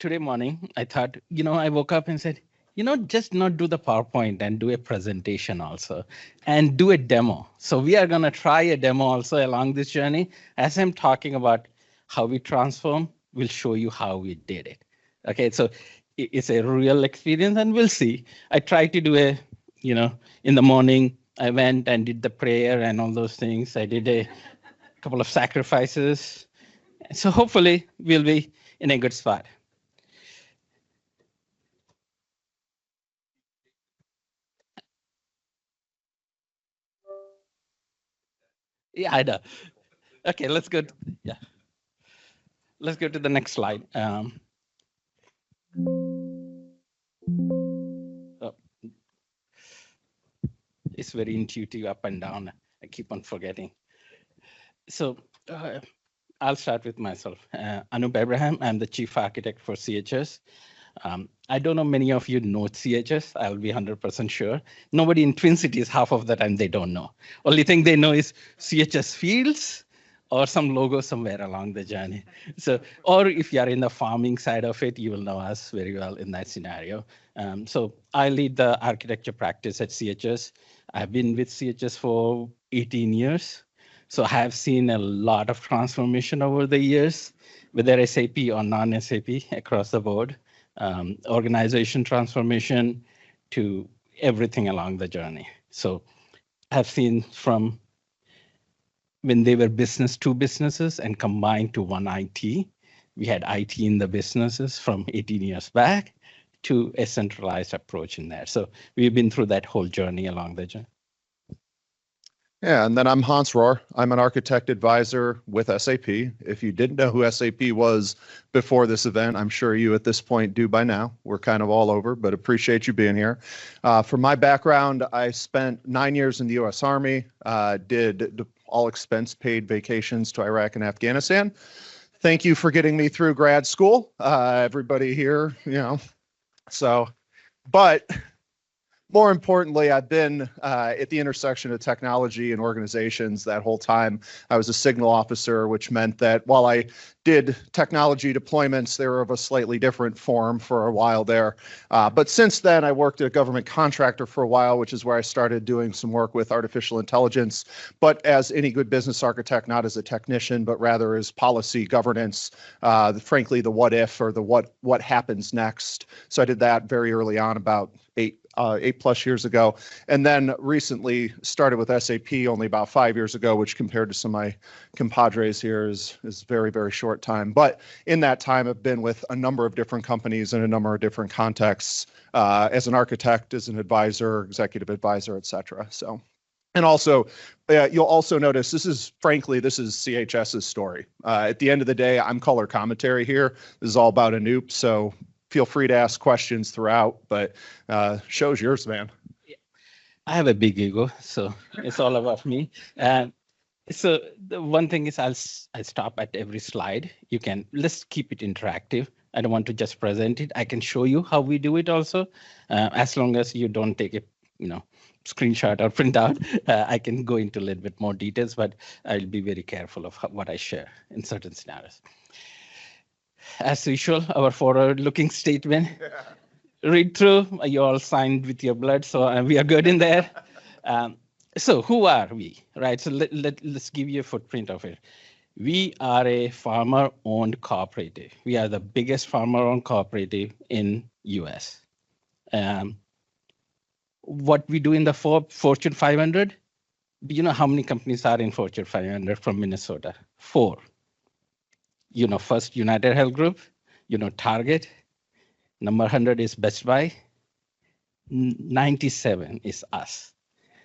today morning, I thought, I woke up and said, just not do the PowerPoint and do a presentation also and do a demo. So we are going to try a demo also along this journey. As I'm talking about how we transform, we'll show you how we did it. Okay, so it's a real experience and we'll see. I tried to do in the morning, I went and did the prayer and all those things. I did a couple of sacrifices. So hopefully we'll be in a good spot. Yeah, I know. Okay, let's go. Yeah, let's go to the next slide. Oh, it's very intuitive up and down. I keep on forgetting. So I'll start with myself. Anoop Abraham, I'm the chief architect for CHS. I don't know many of you know CHS. I'll be 100% sure. Nobody in Twin Cities, half of the time, they don't know. Only thing they know is CHS Fields or some logo somewhere along the journey. So, or if you're in the farming side of it, you will know us very well in that scenario. So I lead the architecture practice at CHS. I've been with CHS for 18 years. So I have seen a lot of transformation over the years, whether SAP or non-SAP across the board. Organization transformation to everything along the journey. So I've seen from when they were business to businesses and combined to one IT. We had IT in the businesses from 18 years back to a centralized approach in there. So we've been through that whole journey along the journey. Yeah, and then I'm Hans Rohr. I'm an architect advisor with SAP. If you didn't know who SAP was before this event, I'm sure you at this point do by now. We're kind of all over, but appreciate you being here. For my background, I spent 9 years in the U.S. Army, did all expense paid vacations to Iraq and Afghanistan. Thank you for getting me through grad school, everybody here, but more importantly, I've been at the intersection of technology and organizations that whole time. I was a signal officer, which meant that while I did technology deployments, they were of a slightly different form for a while there. But since then, I worked at a government contractor for a while, which is where I started doing some work with artificial intelligence. But as any good business architect, not as a technician, but rather as policy governance, frankly, the what if or the what happens next. So I did that very early on, about 8+ years ago, and then recently started with SAP only about 5 years ago, which compared to some of my compadres here is very, very short time. But in that time, I've been with a number of different companies in a number of different contexts, as an architect, as an advisor, executive advisor, et cetera. So, and also, you'll also notice this is CHS's story. At the end of the day, I'm color commentary here. This is all about Anoop, so feel free to ask questions throughout, but show's yours, man. I have a big ego, so it's all about me. So the one thing is I stop at every slide. Let's keep it interactive. I don't want to just present it. I can show you how we do it also, as long as you don't take a screenshot or print out. I can go into a little bit more details, but I'll be very careful of what I share in certain scenarios. As usual, our forward-looking statement. Read through. You all signed with your blood, so we are good in there. So who are we, right? So let's give you a footprint of it. We are a farmer-owned cooperative. We are the biggest farmer-owned cooperative in US. What we do in the Fortune 500, do you know how many companies are in Fortune 500 from Minnesota? 4. First United Health Group, Target, number 100 is Best Buy, 97 is us.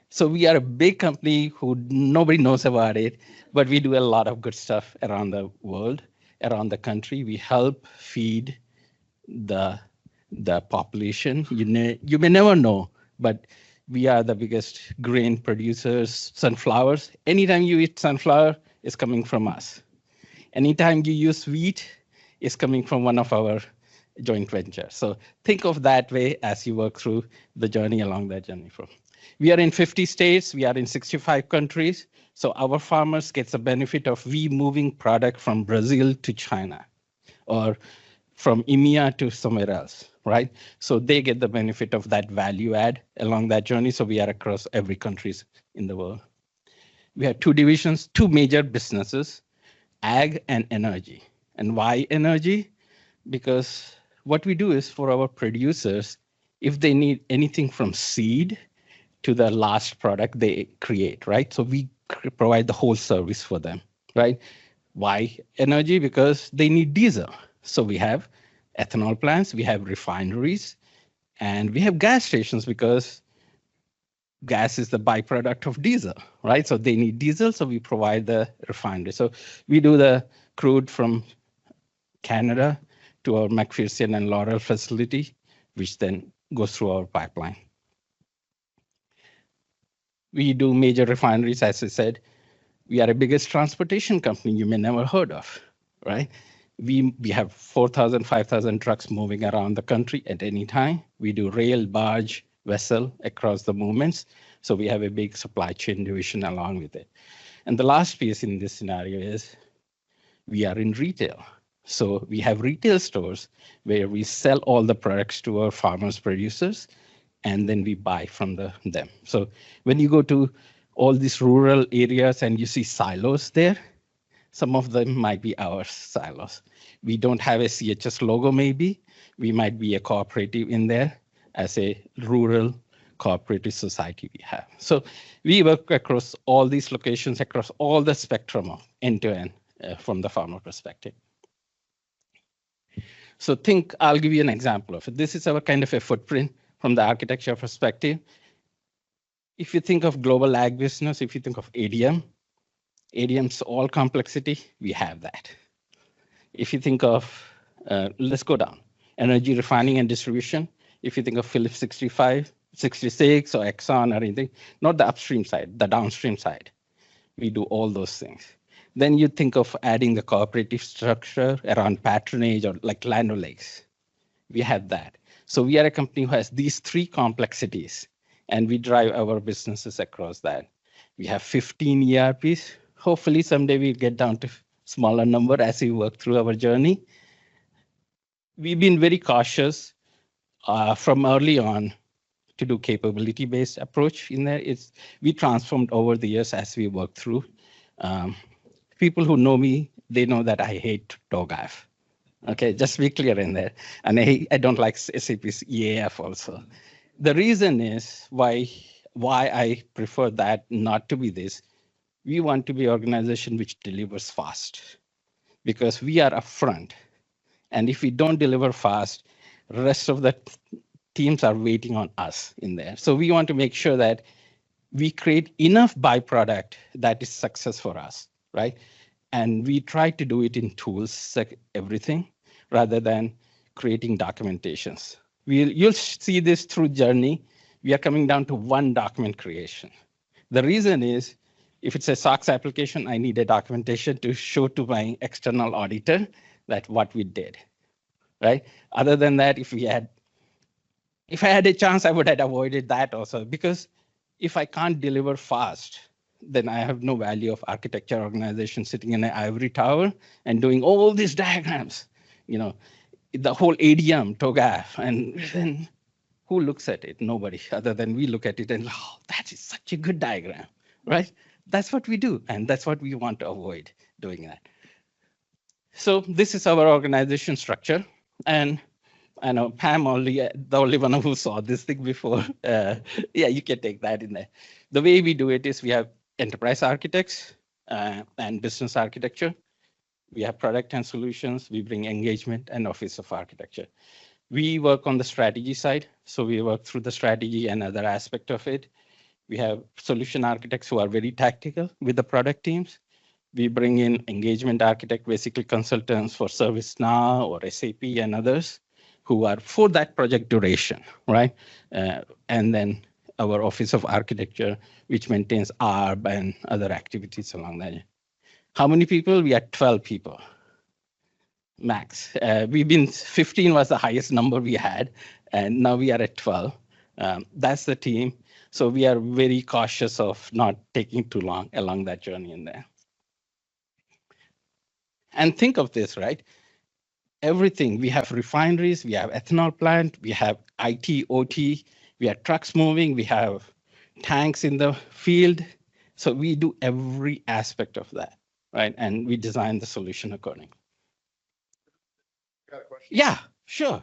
So we are a big company who nobody knows about it, but we do a lot of good stuff around the world, around the country. We help feed the population. You may never know, but we are the biggest grain producers, sunflowers. Anytime you eat sunflower, it's coming from us. Anytime you use wheat, it's coming from one of our joint ventures. So think of that way as you work through the journey along that journey. We are in 50 states. We are in 65 countries. So our farmers get the benefit of we moving product from Brazil to China, or from EMEA to somewhere else, right? So they get the benefit of that value add along that journey. So we are across every countries in the world. We have two divisions, two major businesses, ag and energy. And why energy? Because what we do is for our producers, if they need anything from seed to the last product they create, right? So we provide the whole service for them, right? Why energy? Because they need diesel. So we have ethanol plants, we have refineries, and we have gas stations because gas is the byproduct of diesel, right? So they need diesel, so we provide the refinery. So we do the crude from Canada to our McPherson and Laurel facility, which then goes through our pipeline. We do major refineries, as I said. We are the biggest transportation company you may never heard of, right? We have 4,000, 5,000 trucks moving around the country at any time. We do rail, barge, vessel across the movements. So we have a big supply chain division along with it. And the last piece in this scenario is we are in retail. So we have retail stores where we sell all the products to our farmers, producers, and then we buy from them. So when you go to all these rural areas and you see silos there, some of them might be our silos. We don't have a CHS logo maybe. We might be a cooperative in there as a rural cooperative society we have. So we work across all these locations, across all the spectrum of end-to-end from the farmer perspective. So I'll give you an example of it. This is our kind of a footprint from the architecture perspective. If you think of global ag business, if you think of ADM's all complexity, we have that. If you think of, let's go down, energy refining and distribution. If you think of Phillips 65, 66 or Exxon or anything, not the upstream side, the downstream side. We do all those things. Then you think of adding the cooperative structure around patronage or like Land O'Lakes. We have that. So we are a company who has these three complexities, and we drive our businesses across that. We have 15 ERPs. Hopefully someday we'll get down to smaller number as we work through our journey. We've been very cautious from early on to do capability-based approach in there. We transformed over the years as we work through. People who know me, they know that I hate TOGAF. Okay, just be clear in there. And I don't like SAP's EAF also. The reason is why I prefer that not to be this. We want to be an organization which delivers fast because we are upfront. And if we don't deliver fast, the rest of the teams are waiting on us in there. So we want to make sure that we create enough byproduct that is success for us, right? And we try to do it in tools, like everything, rather than creating documentations. You'll see this through journey. We are coming down to one document creation. The reason is, if it's a SOX application, I need a documentation to show to my external auditor that what we did, right? Other than that, if I had a chance, I would have avoided that also, because if I can't deliver fast, then I have no value of architecture organization sitting in an ivory tower and doing all these diagrams, the whole ADM, TOGAF, and then who looks at it? Nobody, other than we look at it and, oh, that is such a good diagram, right? That's what we do, and that's what we want to avoid doing that. So this is our organization structure, and I know Pam the only one who saw this thing before. Yeah, you can take that in there. The way we do it is we have enterprise architects and business architecture. We have product and solutions. We bring engagement and office of architecture. We work on the strategy side. So we work through the strategy and other aspect of it. We have solution architects who are very tactical with the product teams. We bring in engagement architect, basically consultants for ServiceNow or SAP and others who are for that project duration, right? And then our Office of Architecture, which maintains ARB and other activities along that. How many people? We are 12 people, max. 15 was the highest number we had, and now we are at 12. That's the team. So we are very cautious of not taking too long along that journey in there. And think of this, right? everything. We have refineries, we have ethanol plant, we have IT, OT, we have trucks moving, we have tanks in the field. So we do every aspect of that, right? And we design the solution accordingly. Got a question? Yeah, sure.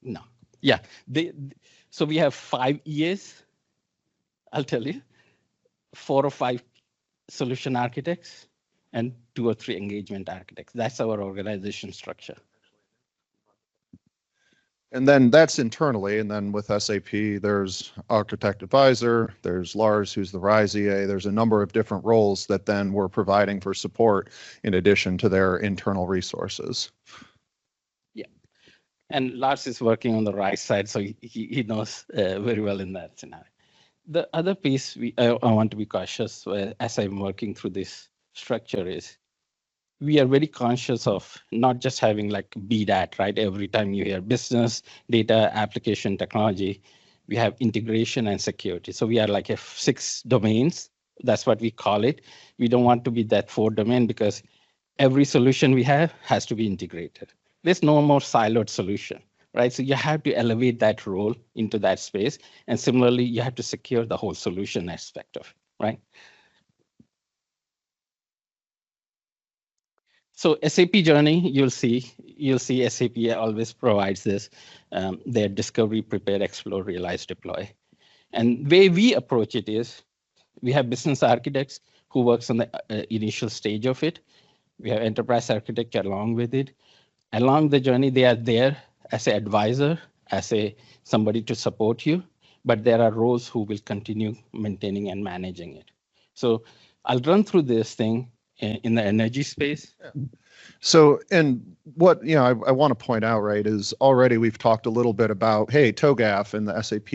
No. Yeah. So we have 5 years, I'll tell you, 4 or 5 solution architects and 2 or 3 engagement architects. That's our organization structure. And then that's internally. And then with SAP, there's architect advisor, there's Lars, who's the RISE EA. There's a number of different roles that then we're providing for support in addition to their internal resources. Yeah. And Lars is working on the right side, so he knows very well in that scenario. The other piece I want to be cautious as I'm working through this structure is we are very conscious of not just having like BDAT, right? Every time you hear business, data, application, technology, we have integration and security. So we are like 6 domains. That's what we call it. We don't want to be that 4 domain because every solution we have has to be integrated. There's no more siloed solution, right? So you have to elevate that role into that space. And similarly, you have to secure the whole solution aspect of it, right? So SAP journey, you'll see SAP always provides this, their discovery, prepare, explore, realize, deploy. And way we approach it is, we have business architects who works on the initial stage of it. We have enterprise architecture along with it. Along the journey, they are there as an advisor, as somebody to support you, but there are roles who will continue maintaining and managing it. So I'll run through this thing in the energy space. Yeah. So, and what, I want to point out, right, is already we've talked a little bit about, hey, TOGAF and the SAP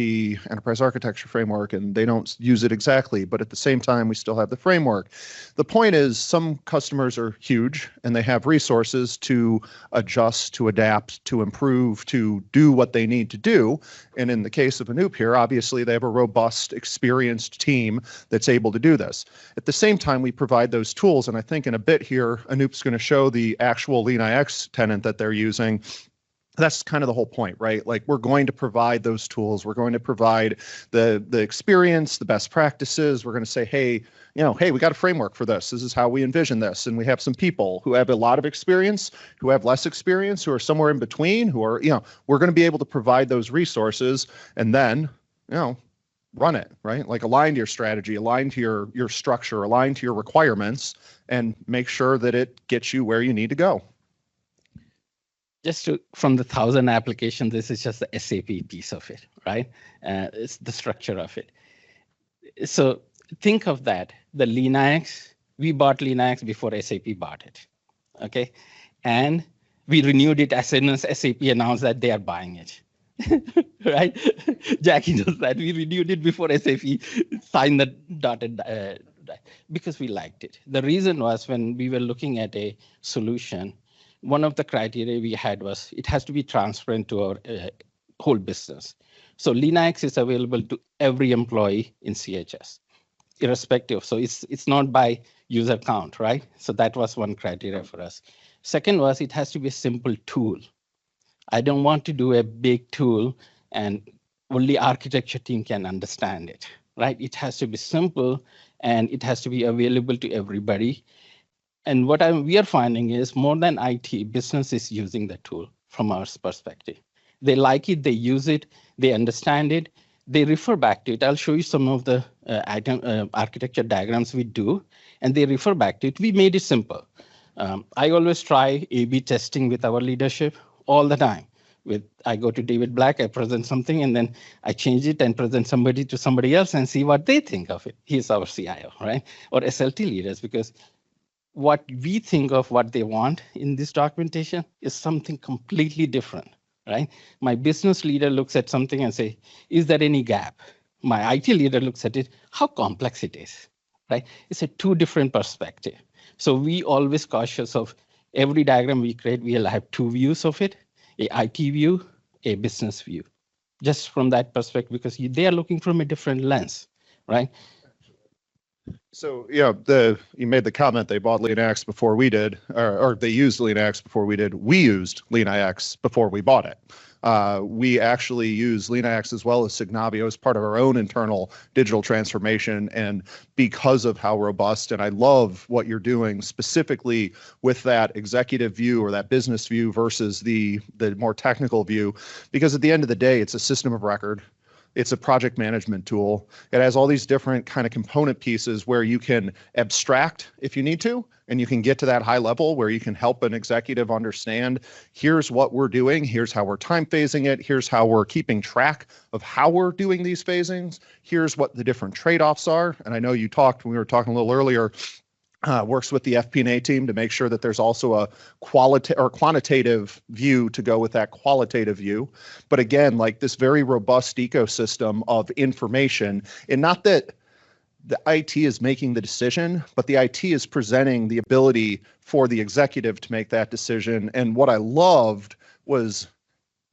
Enterprise Architecture Framework, and they don't use it exactly, but at the same time, we still have the framework. The point is some customers are huge and they have resources to adjust, to adapt, to improve, to do what they need to do. And in the case of Anoop here, obviously they have a robust, experienced team that's able to do this. At the same time, we provide those tools, and I think in a bit here, Anoop's going to show the actual LeanIX tenant that they're using. That's kind of the whole point, right? Like, we're going to provide those tools. We're going to provide the experience, the best practices. We're going to say, hey, hey, we got a framework for this. This is how we envision this. And we have some people who have a lot of experience, who have less experience, who are somewhere in between, who are, we're going to be able to provide those resources and then, run it, right? Like, align to your strategy, align to your structure, align to your requirements, and make sure that it gets you where you need to go. Just from the 1,000 applications, this is just the SAP piece of it, right? It's the structure of it. So think of that. The LeanIX, we bought LeanIX before SAP bought it, okay? And we renewed it as soon as SAP announced that they are buying it. Right? Jackie knows that. We renewed it before SAP signed the dotted because we liked it. The reason was when we were looking at a solution, one of the criteria we had was it has to be transparent to our whole business. So LeanIX is available to every employee in CHS, irrespective. So it's not by user count, right? So that was one criteria for us. Second was it has to be a simple tool. I don't want to do a big tool and only architecture team can understand it, right? It has to be simple and it has to be available to everybody. And what we are finding is more than IT, business is using the tool from our perspective. They like it, they use it, they understand it, they refer back to it. I'll show you some of the architecture diagrams we do, and they refer back to it. We made it simple. I always try A/B testing with our leadership all the time. I go to David Black, I present something, and then I change it and present somebody to somebody else and see what they think of it. He's our CIO, right? Or SLT leaders, because what we think of what they want in this documentation is something completely different, right? My business leader looks at something and say, is there any gap? My IT leader looks at it, how complex it is, right? It's a 2 different perspective. So we always cautious of every diagram we create, we'll have 2 views of it, a IT view, a business view, just from that perspective, because they are looking from a different lens, right? So yeah, you made the comment they bought LeanIX before we did, or they used LeanIX before we did. We used LeanIX before we bought it. We actually use LeanIX as well as Signavio as part of our own internal digital transformation, and because of how robust, and I love what you're doing specifically with that executive view or that business view versus the more technical view, because at the end of the day, it's a system of record. It's a project management tool. It has all these different kind of component pieces where you can abstract if you need to, and you can get to that high level where you can help an executive understand, here's what we're doing, here's how we're time phasing it, here's how we're keeping track of how we're doing these phasings, here's what the different trade-offs are. And I know we were talking a little earlier, works with the FP&A team to make sure that there's also a quantitative view to go with that qualitative view. But again, like this very robust ecosystem of information, and not that the IT is making the decision, but the IT is presenting the ability for the executive to make that decision. And what I loved was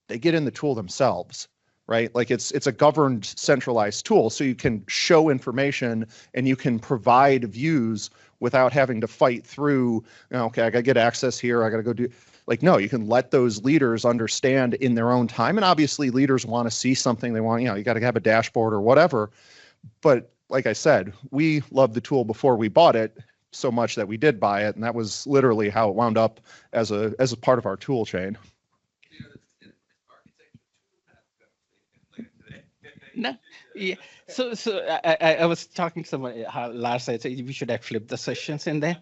they get in the tool themselves, right? Like it's a governed, centralized tool. So you can show information and you can provide views without having to fight through, okay, I got to get access here. I got to go do, like, no, you can let those leaders understand in their own time. And obviously leaders want to see something they want, you got to have a dashboard or whatever. But like I said, we loved the tool before we bought it so much that we did buy it. And that was literally how it wound up as a part of our tool chain. No, yeah. So I was talking to someone how Lars said we should have flipped the sessions in there.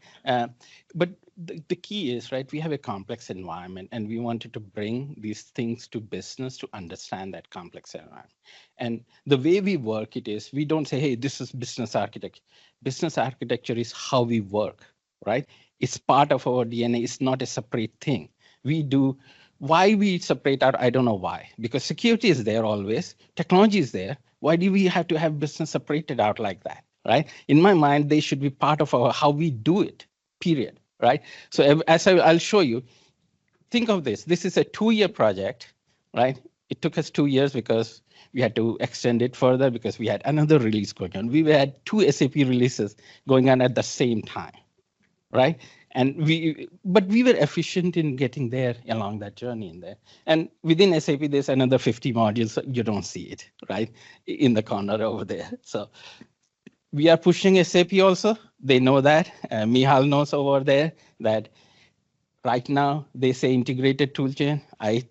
But the key is, right, we have a complex environment and we wanted to bring these things to business to understand that complex environment. And the way we work it is, we don't say, hey, this is business architecture. Business architecture is how we work, right? It's part of our DNA. It's not a separate thing. We do. Why we separate out, I don't know why. Because security is there always, technology is there. Why do we have to have business separated out like that, right? In my mind, they should be part of how we do it, period, right? So as I'll show you, think of this. This is a 2-year project, right? It took us 2 years because we had to extend it further because we had another release going on. We had 2 SAP releases going on at the same time, right? And we were efficient in getting there along that journey in there. And within SAP, there's another 50 modules. You don't see it, right? In the corner over there. So we are pushing SAP also. They know that. Mihal knows over there that right now they say integrated toolchain. I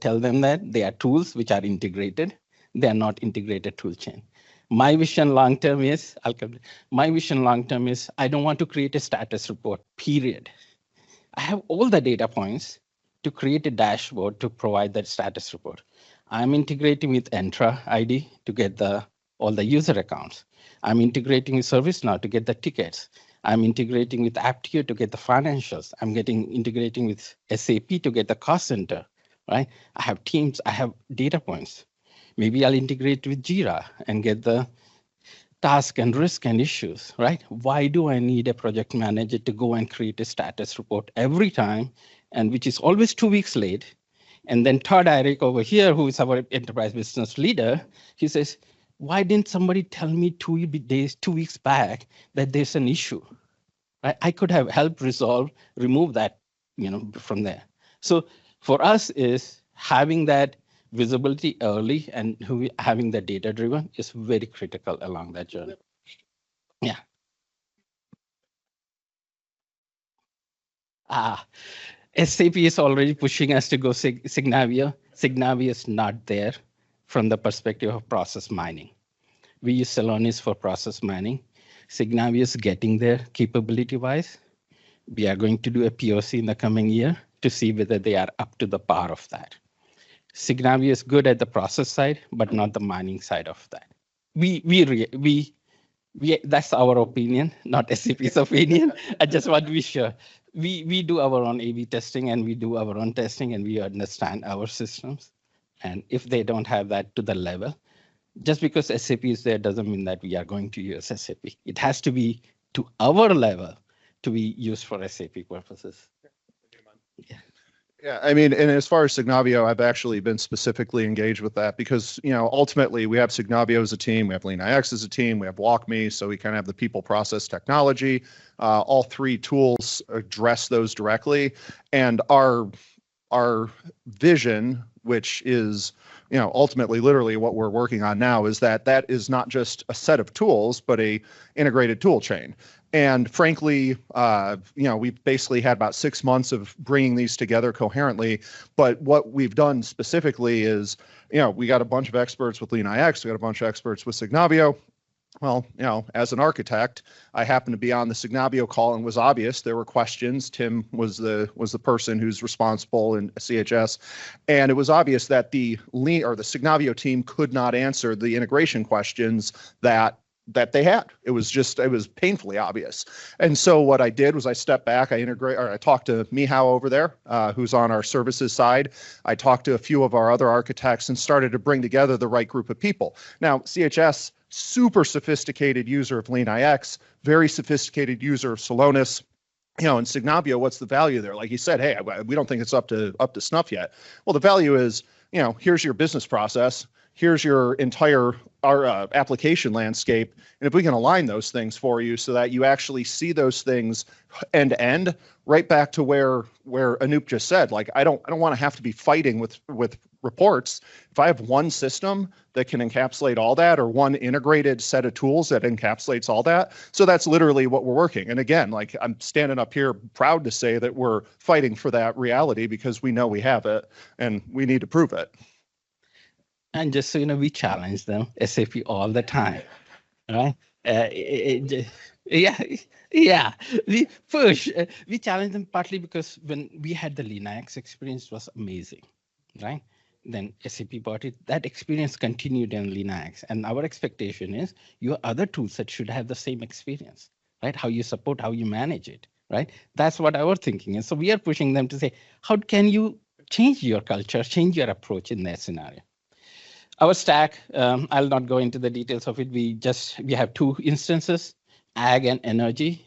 tell them that they are tools which are integrated. They are not integrated toolchain. My vision long term is, I don't want to create a status report, period. I have all the data points to create a dashboard to provide that status report. I'm integrating with Entra ID to get all the user accounts. I'm integrating with ServiceNow to get the tickets. I'm integrating with Aptio to get the financials. I'm integrating with SAP to get the cost center, right? I have teams, I have data points. Maybe I'll integrate with Jira and get the task and risk and issues, right? Why do I need a project manager to go and create a status report every time, and which is always 2 weeks late? And then Todd Eric over here, who is our enterprise business leader, he says, why didn't somebody tell me 2 weeks back that there's an issue? Right? I could have helped remove that, from there. So for us is having that visibility early and having the data driven is very critical along that journey. Yeah. SAP is already pushing us to go Signavio. Signavio is not there from the perspective of process mining. We use Celonis for process mining. Signavio is getting there capability-wise. We are going to do a POC in the coming year to see whether they are up to the par of that. Signavio is good at the process side, but not the mining side of that. That's our opinion, not SAP's opinion. I just want to be sure. We do our own A/B testing and we do our own testing and we understand our systems. And if they don't have that to the level, just because SAP is there doesn't mean that we are going to use SAP. It has to be to our level to be used for SAP purposes. Yeah. Yeah, I mean, and as far as Signavio, I've actually been specifically engaged with that because, ultimately we have Signavio as a team, we have LeanIX as a team, we have WalkMe, so we kind of have the people process technology. All three tools address those directly, and our vision, which is ultimately literally what we're working on now, is that is not just a set of tools, but a integrated tool chain. And frankly, we've basically had about 6 months of bringing these together coherently. But what we've done specifically is, we got a bunch of experts with LeanIX, we got a bunch of experts with Signavio. Well, as an architect, I happened to be on the Signavio call and was obvious there were questions. Tim was the person who's responsible in CHS, and it was obvious that the Signavio team could not answer the integration questions that they had. It was painfully obvious. And so what I did was I stepped back, I talked to Mihao over there, who's on our services side. I talked to a few of our other architects and started to bring together the right group of people. Now, CHS, super sophisticated user of LeanIX, very sophisticated user of Celonis. In Signavio, what's the value there? Like you said, hey, we don't think it's up to snuff yet. Well, the value is, here's your business process, here's your entire application landscape, and if we can align those things for you so that you actually see those things end to end, right back to where Anoop just said, like I don't want to have to be fighting with reports. If I have one system that can encapsulate all that, or one integrated set of tools that encapsulates all that, so that's literally what we're working. And again, like I'm standing up here proud to say that we're fighting for that reality because we know we have it and we need to prove it. And just so you know, we challenge them, SAP, all the time, right? Yeah. We push. We challenge them partly because when we had the LeanIX experience, it was amazing, right? Then SAP bought it. That experience continued in LeanIX, and our expectation is your other tool set should have the same experience, right? How you support, how you manage it, right? That's what our thinking is. So we are pushing them to say, how can you change your culture, change your approach in that scenario? Our stack, I'll not go into the details of it. We have two instances, ag and energy,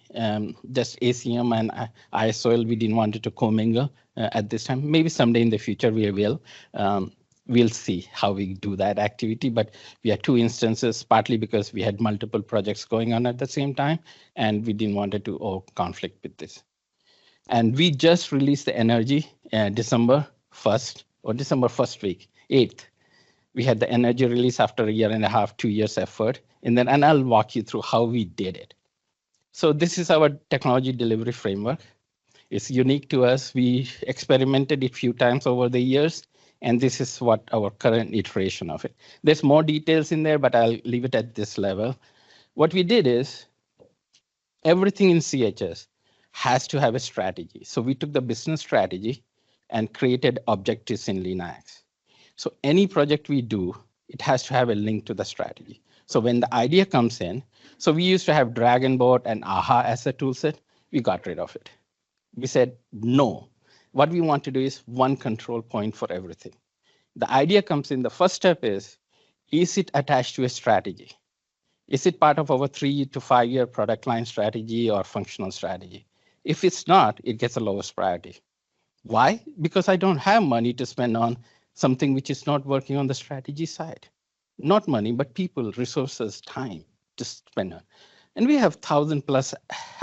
just ACM and ISOL. We didn't want it to commingle at this time. Maybe someday in the future we will. We'll see how we do that activity, but we had two instances, partly because we had multiple projects going on at the same time, and we didn't want it to conflict with this. And we just released the energy December 1st, or December 1st week, 8th. We had the energy release after a year and a half, 2 years effort. And I'll walk you through how we did it. So this is our technology delivery framework. It's unique to us. We experimented it a few times over the years, and this is what our current iteration of it. There's more details in there, but I'll leave it at this level. What we did is everything in CHS has to have a strategy. So we took the business strategy and created objectives in LeanIX. So any project we do, it has to have a link to the strategy. So when the idea comes in, so we used to have DragonBot and AHA as a tool set, we got rid of it. We said, no, what we want to do is one control point for everything. The idea comes in, the first step is it attached to a strategy? Is it part of our 3 to 5 year product line strategy or functional strategy? If it's not, it gets the lowest priority. Why? Because I don't have money to spend on something which is not working on the strategy side. Not money, but people, resources, time to spend on. And we have 1,000+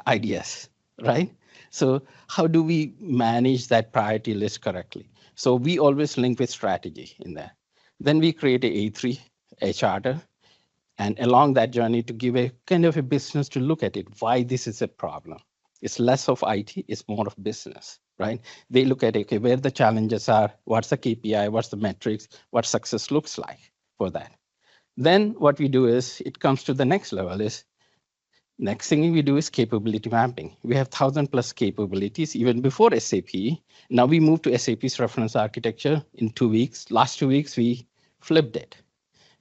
ideas, right? So how do we manage that priority list correctly? So we always link with strategy in there. Then we create a A3, a charter, and along that journey to give a kind of a business to look at it, why this is a problem. It's less of IT, it's more of business, right? They look at, okay, where the challenges are, what's the KPI, what's the metrics, what success looks like for that. Then what we do is, it comes to the next level is, next thing we do is capability mapping. We have 1,000+ capabilities even before SAP. Now we move to SAP's reference architecture in 2 weeks. Last 2 weeks, we flipped it.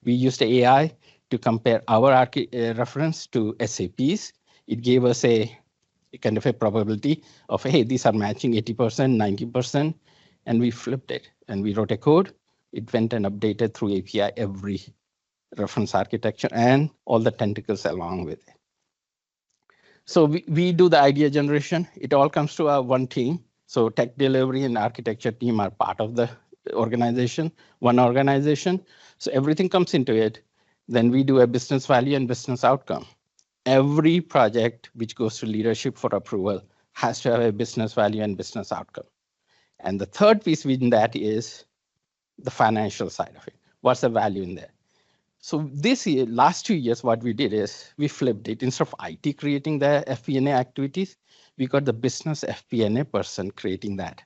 We used AI to compare our reference to SAP's. It gave us a kind of a probability of, hey, these are matching 80%, 90%, and we flipped it. And we wrote a code. It went and updated through API every reference architecture and all the tentacles along with it. So we do the idea generation. It all comes to our one team. So tech delivery and architecture team are part of the organization, one organization. So everything comes into it. Then we do a business value and business outcome. Every project which goes to leadership for approval has to have a business value and business outcome. And the third piece within that is the financial side of it. What's the value in there? So this year, last 2 years, what we did is we flipped it. Instead of IT creating the FP&A activities, we got the business FP&A person creating that.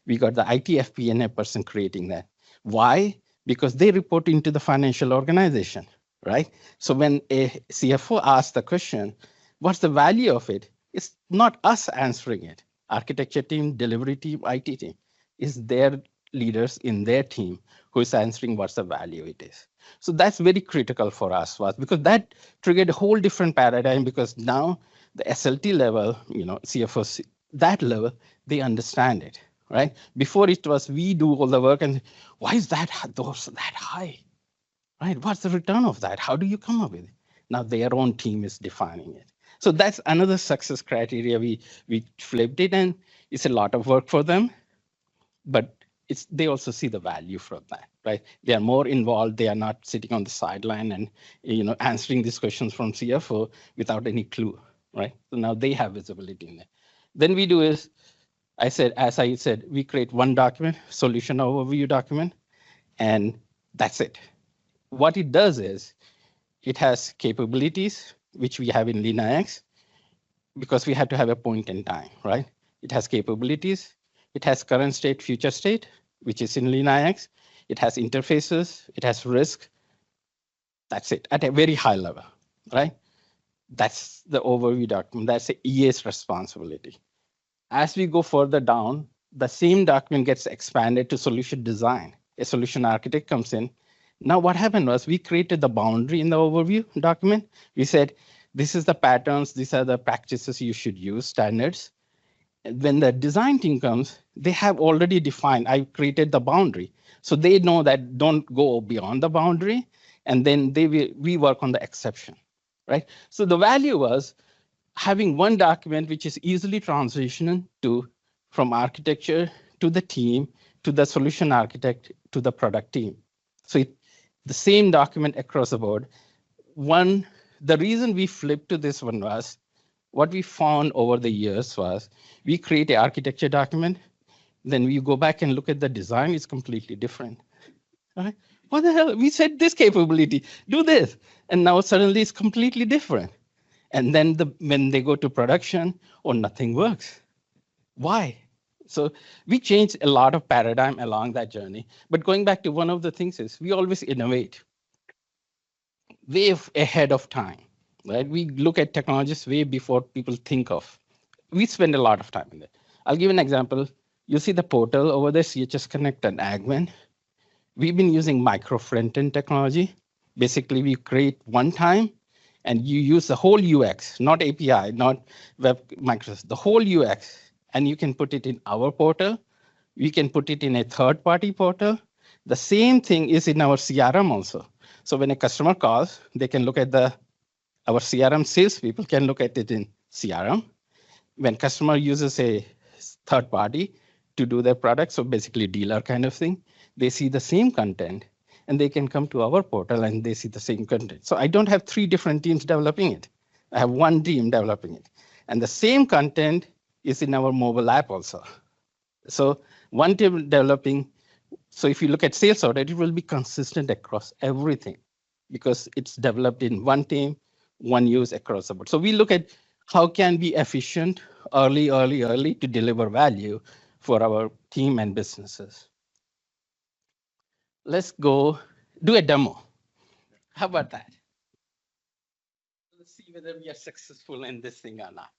We got the IT FP&A person creating that. Why? Because they report into the financial organization, right? So when a CFO asks the question, what's the value of it? It's not us answering it. Architecture team, delivery team, IT team is their leaders in their team who is answering what's the value it is. So that's very critical for us, was because that triggered a whole different paradigm, because now the SLT level, CFO, that level, they understand it, right? Before it was we do all the work and why is that that high, right? What's the return of that? How do you come up with it? Now their own team is defining it. So that's another success criteria. We flipped it, and it's a lot of work for them, but they also see the value from that, right? They are more involved. They are not sitting on the sideline and answering these questions from CFO without any clue, right? So now they have visibility in it. Then we do is, as I said, we create one document, solution overview document, and that's it. What it does is it has capabilities, which we have in LeanIX, because we had to have a point in time, right? It has capabilities. It has current state, future state, which is in LeanIX. It has interfaces. It has risk. That's it at a very high level, right? That's the overview document. That's the EA's responsibility. As we go further down, the same document gets expanded to solution design. A solution architect comes in. Now what happened was we created the boundary in the overview document. We said, this is the patterns, these are the practices you should use, standards. When the design team comes, they have already defined, I created the boundary. So they know that don't go beyond the boundary, and then we work on the exception, right? So the value was having one document which is easily transitioning from architecture to the team, to the solution architect, to the product team. So the same document across the board. The reason we flipped to this one was, what we found over the years was we create an architecture document, then we go back and look at the design, it's completely different. Right? What the hell? We said this capability, do this. And now suddenly it's completely different. And then when they go to production, nothing works. Why? So we changed a lot of paradigm along that journey. But going back to one of the things is we always innovate way ahead of time, right? We look at technologies way before people think of. We spend a lot of time in it. I'll give an example. You see the portal over there, CHS Connect and Agman. We've been using micro front-end technology. Basically, we create one time, and you use the whole UX, not API, not web microservice, the whole UX, and you can put it in our portal. We can put it in a third-party portal. The same thing is in our CRM also. So when a customer calls, they can look at our CRM salespeople can look at it in CRM. When customer uses a third party to do their product, so basically dealer kind of thing, they see the same content and they can come to our portal and they see the same content. So I don't have 3 different teams developing it. I have one team developing it. And the same content is in our mobile app also. So one team developing. So if you look at sales audit, it will be consistent across everything because it's developed in one team, one use across the board. So we look at how can be efficient early to deliver value for our team and businesses. Let's go do a demo. How about that? Let's see whether we are successful in this thing or not.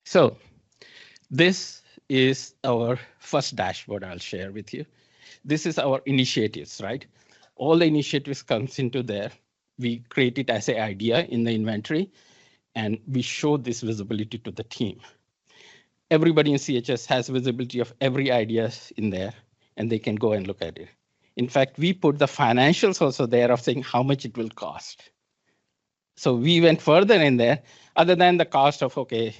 So this is our first dashboard I'll share with you. This is our initiatives, right? All the initiatives comes into there. We create it as an idea in the inventory, and we show this visibility to the team. Everybody in CHS has visibility of every idea in there, and they can go and look at it. In fact, we put the financials also there of saying how much it will cost. So we went further in there, other than the cost of, okay,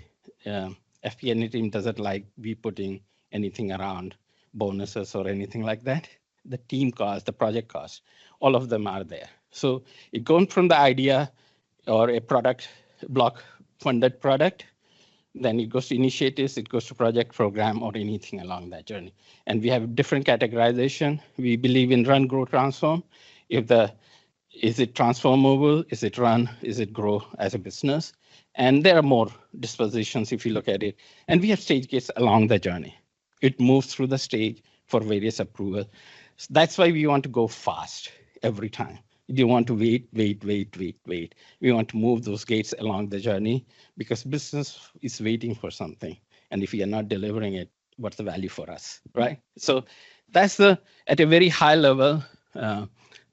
FP&A team doesn't like we putting anything around bonuses or anything like that. The team cost, the project cost, all of them are there. So it goes from the idea or a product block funded product, then it goes to initiatives, it goes to project program or anything along that journey. And we have different categorization. We believe in run, grow, transform. If the is it transformable? Is it run? Is it grow as a business? And there are more dispositions if you look at it. And we have stage gates along the journey. It moves through the stage for various approval. So that's why we want to go fast every time. You want to wait. We want to move those gates along the journey because business is waiting for something. And if we are not delivering it, what's the value for us, right? So that's at a very high level,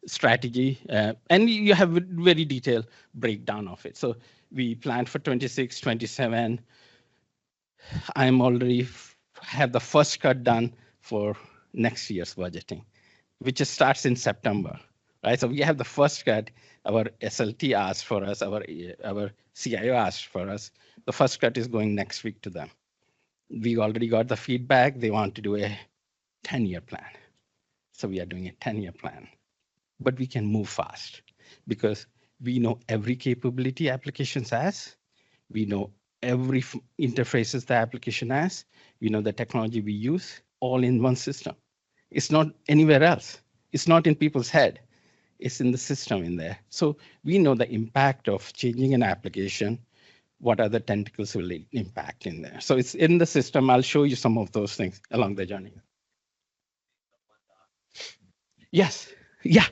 strategy, and you have a very detailed breakdown of it. So we planned for 26, 27. I'm already have the first cut done for next year's budgeting, which starts in September, right? So we have the first cut. Our SLT asked for us, our CIO asked for us. The first cut is going next week to them. We already got the feedback. They want to do a 10-year plan. So we are doing a 10-year plan. But we can move fast because we know every capability applications has. We know every interfaces the application has. We know the technology we use all in one system. It's not anywhere else. It's not in people's head. It's in the system in there. So we know the impact of changing an application. What are the tentacles will impact in there? So it's in the system. I'll show you some of those things along the journey. Yes, yeah.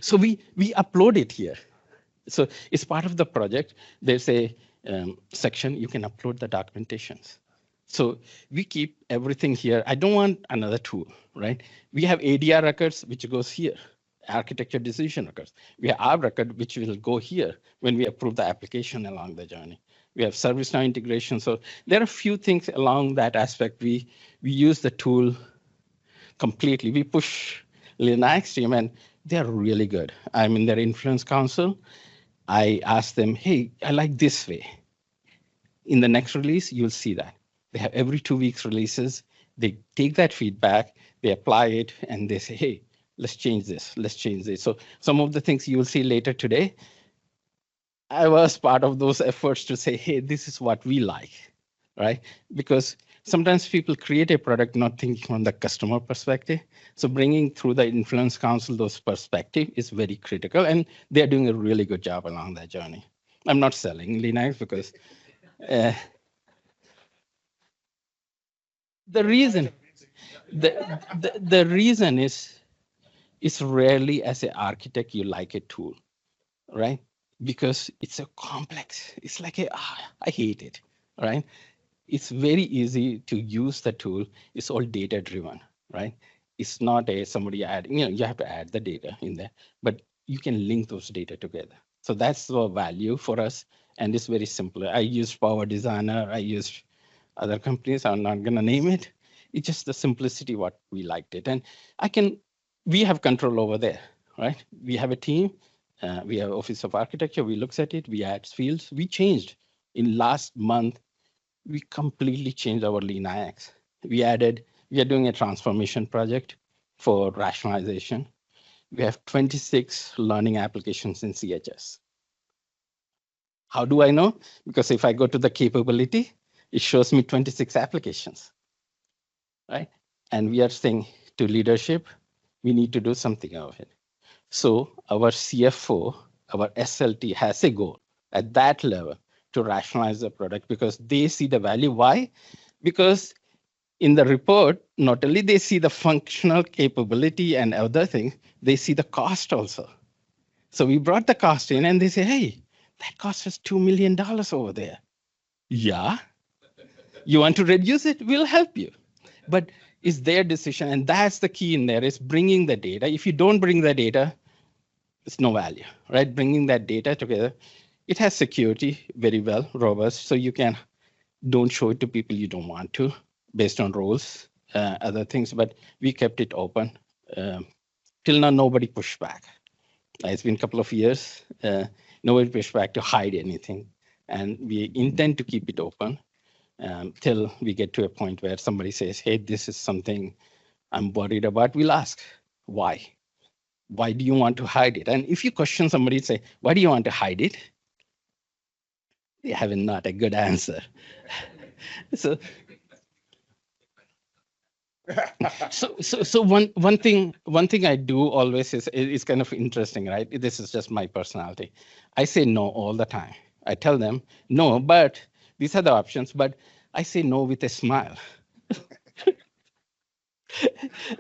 So we upload it here. So it's part of the project. There's a section you can upload the documentations. So we keep everything here. I don't want another tool, right? We have ADR records, which goes here, architecture decision records. We have our record, which will go here when we approve the application along the journey. We have ServiceNow integration. So there are a few things along that aspect. We use the tool completely. We push Linux team, and they're really good. I'm in their influence council. I ask them, hey, I like this way. In the next release, you'll see that. They have every 2 weeks releases. They take that feedback, they apply it, and they say, hey, let's change this, let's change this. So some of the things you will see later today, I was part of those efforts to say, hey, this is what we like, right? Because sometimes people create a product not thinking from the customer perspective. So bringing through the influence council those perspective is very critical, and they're doing a really good job along that journey. I'm not selling Linux because the reason the reason is it's rarely as an architect you like a tool, right? Because it's a complex. It's like I hate it, right? It's very easy to use the tool. It's all data driven, right? It's not somebody adding, you have to add the data in there, but you can link those data together. So that's the value for us. And it's very simple. I used Power Designer. I used other companies. I'm not going to name it. It's just the simplicity what we liked it. And we have control over there, right? We have a team. We have Office of Architecture. We looks at it. We add fields. We changed in last month. We completely changed our Linux. We are doing a transformation project for rationalization. We have 26 learning applications in CHS. How do I know? Because if I go to the capability, it shows me 26 applications, right? And we are saying to leadership, we need to do something of it. So our CFO, our SLT has a goal at that level to rationalize the product because they see the value. Why? Because in the report, not only they see the functional capability and other things, they see the cost also. So we brought the cost in and they say, hey, that cost us $2 million over there. Yeah. You want to reduce it? We'll help you. But it's their decision. And that's the key in there is bringing the data. If you don't bring the data, it's no value, right? Bringing that data together. It has security very well, robust. So you don't show it to people you don't want to based on roles, other things, but we kept it open. Till now, nobody pushed back. It's been a couple of years. nobody pushed back to hide anything. And we intend to keep it open till we get to a point where somebody says, hey, this is something I'm worried about. We'll ask, why? Why do you want to hide it? And if you question somebody and say, why do you want to hide it? They have not a good answer. So, so one thing I do always is kind of interesting, right? This is just my personality. I say no all the time. I tell them no, but these are the options. But I say no with a smile.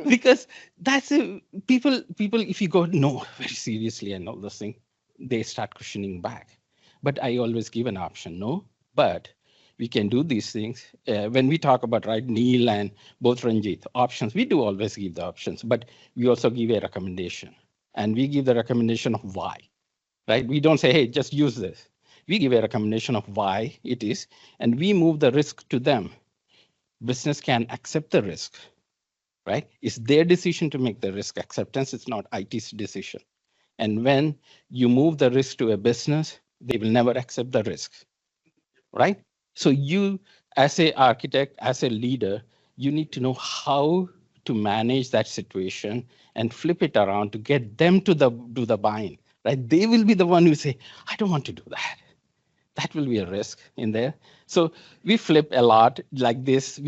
Because that's people if you go no very seriously and all those things, they start questioning back. But I always give an option, no, but we can do these things. When we talk about, right, Neil and both Ranjit, options, we do always give the options, but we also give a recommendation. And we give the recommendation of why, right? We don't say, hey, just use this. We give a recommendation of why it is, and we move the risk to them. Business can accept the risk, right? It's their decision to make the risk acceptance. It's not IT's decision. And when you move the risk to a business, they will never accept the risk, right? So you, as a architect, as a leader, you need to know how to manage that situation and flip it around to get them to do the buying, right? They will be the one who say, I don't want to do that. That will be a risk in there. So we flip a lot like this.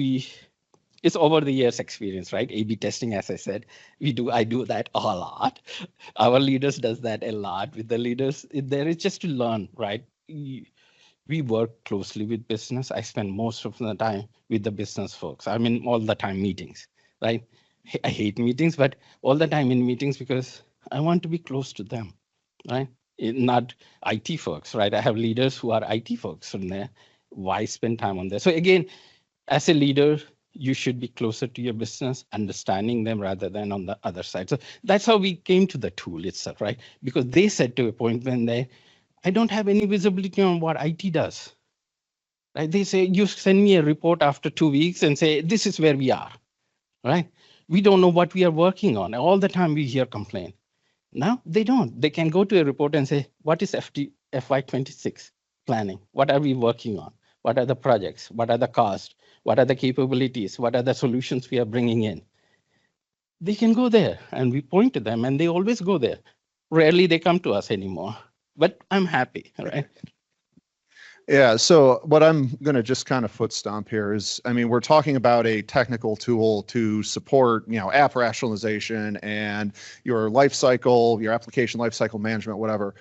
It's over the years experience, right? A/B testing, as I said, I do that a lot. Our leaders does that a lot with the leaders. There is just to learn, right? We work closely with business. I spend most of the time with the business folks. I'm in all the time meetings, right? I hate meetings, but all the time in meetings because I want to be close to them, right? Not IT folks, right? I have leaders who are IT folks from there. Why spend time on there? So again, as a leader, you should be closer to your business, understanding them rather than on the other side. So that's how we came to the tool itself, right? Because they said to a point when I don't have any visibility on what IT does. Right? They say, you send me a report after 2 weeks and say, this is where we are, right? We don't know what we are working on. All the time we hear complaint. Now they don't. They can go to a report and say, what is FY26 planning? What are we working on? What are the projects? What are the costs? What are the capabilities? What are the solutions we are bringing in? They can go there and we point to them and they always go there. Rarely they come to us anymore, but I'm happy, right? Yeah, so what I'm going to just kind of foot stomp here is, I mean, we're talking about a technical tool to support, app rationalization and your life cycle, your application life cycle management, whatever.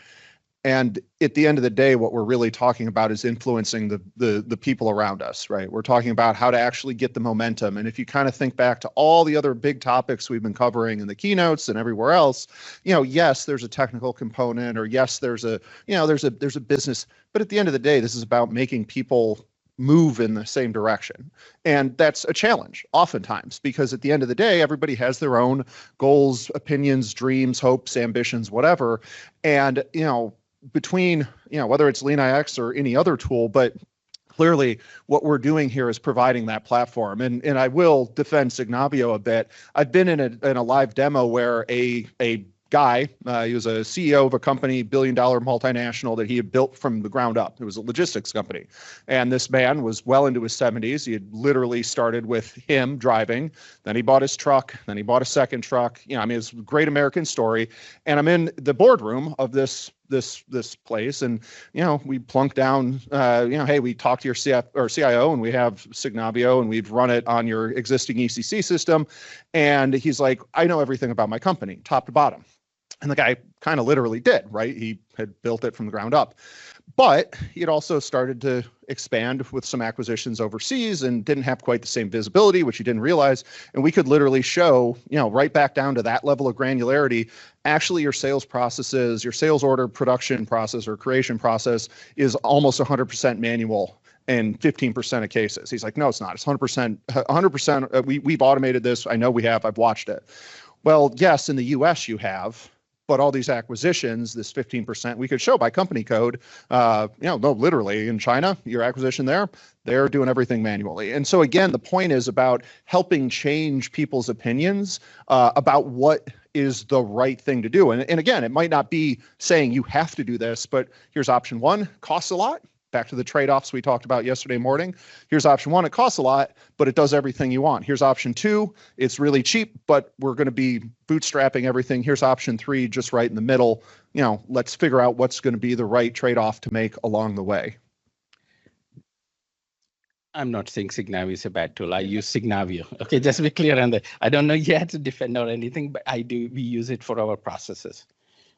And at the end of the day, what we're really talking about is influencing the people around us, right? We're talking about how to actually get the momentum. And if you kind of think back to all the other big topics we've been covering in the keynotes and everywhere else, yes, there's a technical component, or yes, there's a business, but at the end of the day, this is about making people move in the same direction. And that's a challenge oftentimes, because at the end of the day, everybody has their own goals, opinions, dreams, hopes, ambitions, whatever. And, between, whether it's LeanIX or any other tool, but clearly what we're doing here is providing that platform. And I will defend Signavio a bit. I've been in a live demo where a guy, he was a CEO of a company, billion-dollar multinational that he had built from the ground up. It was a logistics company. And this man was well into his 70s. He had literally started with him driving. Then he bought his truck. Then he bought a second truck. It's a great American story. And I'm in the boardroom of this place, and we plunk down, hey, we talked to your CIO, and we have Signavio, and we've run it on your existing ECC system. And he's like, I know everything about my company, top to bottom. And the guy kind of literally did, right? He had built it from the ground up. But he had also started to expand with some acquisitions overseas and didn't have quite the same visibility, which he didn't realize. And we could literally show, right back down to that level of granularity, actually your sales processes, your sales order production process or creation process is almost 100% manual in 15% of cases. He's like, no, it's not. It's 100%. 100%. We've automated this. I know we have. I've watched it. Well, yes, in the US you have. But all these acquisitions, this 15%, we could show by company code, no, literally in China, your acquisition there, they're doing everything manually. And so again, the point is about helping change people's opinions about what is the right thing to do. And again, it might not be saying you have to do this, but here's option one, costs a lot. Back to the trade-offs we talked about yesterday morning. Here's option one, it costs a lot, but it does everything you want. Here's option two, it's really cheap, but we're going to be bootstrapping everything. Here's option three, just right in the middle. Let's figure out what's going to be the right trade-off to make along the way. I'm not saying Signavio is a bad tool. I use Signavio. Okay, just to be clear on that. I don't know yet to defend or anything, but we use it for our processes.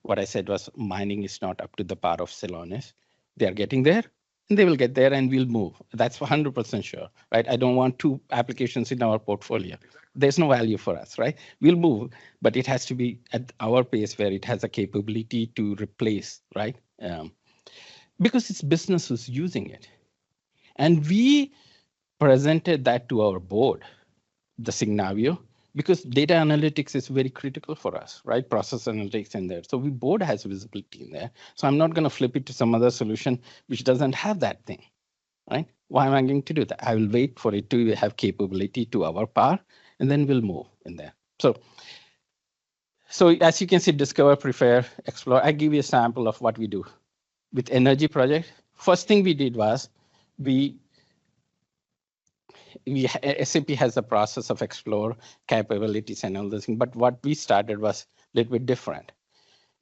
What I said was mining is not up to the par of Celonis. They are getting there, and they will get there, and we'll move. That's 100% sure, right? I don't want two applications in our portfolio. There's no value for us, right? We'll move, but it has to be at our pace where it has a capability to replace, right? Because it's business who's using it. And we presented that to our board, the Signavio, because data analytics is very critical for us, right? Process analytics in there. So board has visibility in there. So I'm not going to flip it to some other solution which doesn't have that thing, right? Why am I going to do that? I will wait for it to have capability to our par, and then we'll move in there. So as you can see, discover, prefer, explore. I give you a sample of what we do. With energy project, first thing we did was SAP has a process of explore capabilities and all those things, but what we started was a little bit different.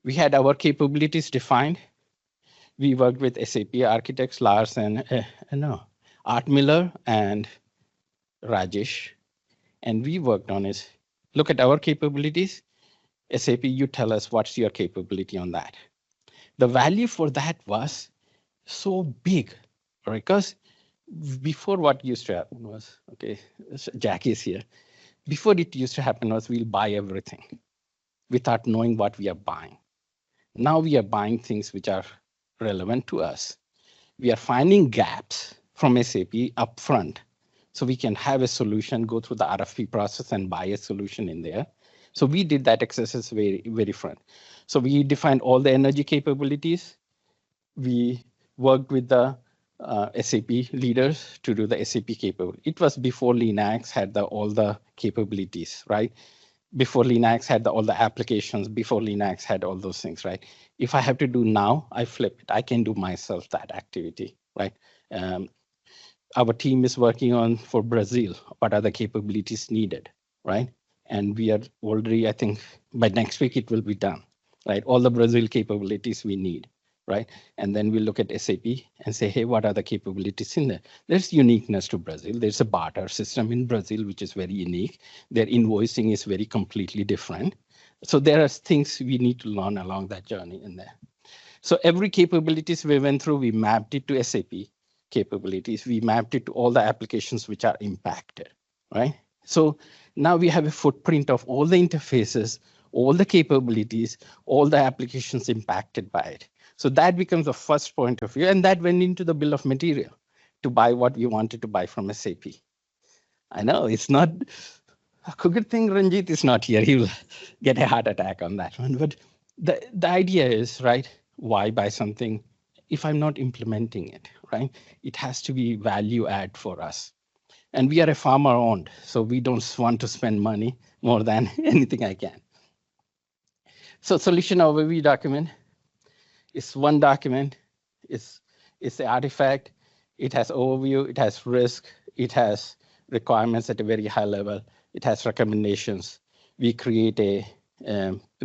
We had our capabilities defined. We worked with SAP architects, Lars and Art Miller and Rajesh, and we worked on is look at our capabilities. SAP, you tell us what's your capability on that. The value for that was so big, because before what used to happen was, Jack is here. Before it used to happen was we'll buy everything without knowing what we are buying. Now we are buying things which are relevant to us. We are finding gaps from SAP upfront so we can have a solution, go through the RFP process and buy a solution in there. So we did that exercise very, very front. So we defined all the energy capabilities. We worked with the SAP leaders to do the SAP capability. It was before Linux had all the capabilities, right? Before Linux had all the applications, before Linux had all those things, right? If I have to do now, I flip it. I can do myself that activity, right? Our team is working on for Brazil, what are the capabilities needed, right? And we are already, I think by next week it will be done, right? All the Brazil capabilities we need, right? And then we look at SAP and say, hey, what are the capabilities in there? There's uniqueness to Brazil. There's a barter system in Brazil, which is very unique. Their invoicing is very completely different. So there are things we need to learn along that journey in there. So every capabilities we went through, we mapped it to SAP capabilities. We mapped it to all the applications which are impacted, right? So now we have a footprint of all the interfaces, all the capabilities, all the applications impacted by it. So that becomes the first point of view, and that went into the bill of material to buy what we wanted to buy from SAP. I know it's not a good thing Ranjit is not here. He will get a heart attack on that one. But the idea is, right, why buy something if I'm not implementing it, right? It has to be value add for us. And we are a farmer owned, so we don't want to spend money more than anything I can. So solution overview document is one document. It's the artifact. It has overview, it has risk, it has requirements at a very high level. It has recommendations. We create